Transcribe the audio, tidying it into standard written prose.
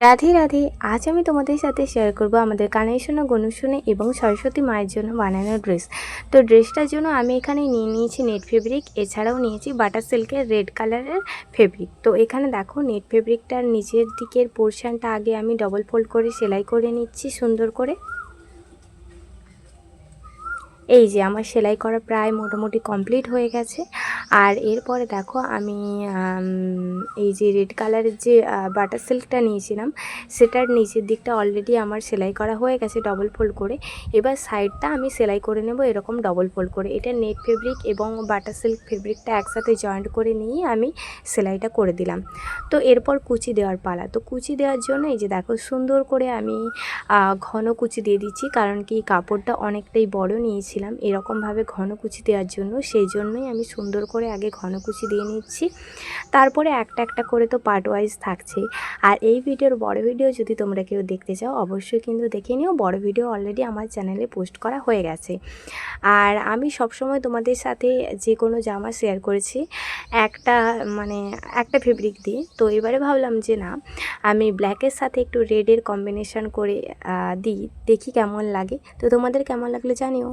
রাধে রাধে। আজ আমি তোমাদের সাথে শেয়ার করব আমাদের কানের সোনা গনু সোনা এবং সরস্বতী মায়ের জন্য বানানো ড্রেস। তো ড্রেসটার জন্য আমি এখানে নিয়ে নিয়েছি নেট ফেব্রিক, এছাড়াও নিয়েছি বাটার সিল্কের রেড কালারের ফেব্রিক। তো এখানে দেখো নেট ফেব্রিকটার নিচের দিকের পোর্শনটা আগে আমি ডবল ফোল্ড করে সেলাই করে নিচ্ছি সুন্দর করে। এই যে আমার সেলাই করা প্রায় মোটামুটি কমপ্লিট হয়ে গেছে। আর এরপরে দেখো আমি এই যে রেড কালারের যে বাটার সিল্কটা নিয়েছিলাম সেটার নিচের দিকটা অলরেডি আমার সেলাই করা হয়ে গেছে ডবল ফোল্ড করে। এবার সাইডটা আমি সেলাই করে নেব এরকম ডবল ফোল্ড করে। এটা নেট ফেব্রিক এবং বাটার সিল্ক ফেব্রিকটা একসাথে জয়েন্ট করে নিয়ে আমি সেলাইটা করে দিলাম। তো এরপর কুচি দেওয়ার পালা। তো কুচি দেওয়ার জন্য এই যে দেখো সুন্দর করে আমি ঘন কুচি দিয়ে দিচ্ছি, কারণ কি কাপড়টা অনেকটাই বড় নিয়েছিলাম এরকমভাবে ঘন কুচি দেওয়ার জন্য, সেই জন্যই আমি সুন্দর করে আগে ঘন কুচি দিয়ে নিচ্ছি। তারপরে একটা একটা করে তো পার্ট ওয়াইজ থাকছেই। আর এই ভিডিওর বড় ভিডিও যদি তোমরা কেউ দেখতে চাও অবশ্যই কিন্তু দেখে নিও, বড় ভিডিও অলরেডি আমার চ্যানেলে পোস্ট করা হয়ে গেছে। আর আমি সবসময় তোমাদের সাথে যে কোনো জামা শেয়ার করেছি একটা একটা ফেব্রিক দিয়ে। তো এবারে ভাবলাম যে না, আমি ব্ল্যাকের সাথে একটু রেডের কম্বিনেশন করে দিই, দেখি কেমন লাগে। তো তোমাদের কেমন লাগলে জানিও।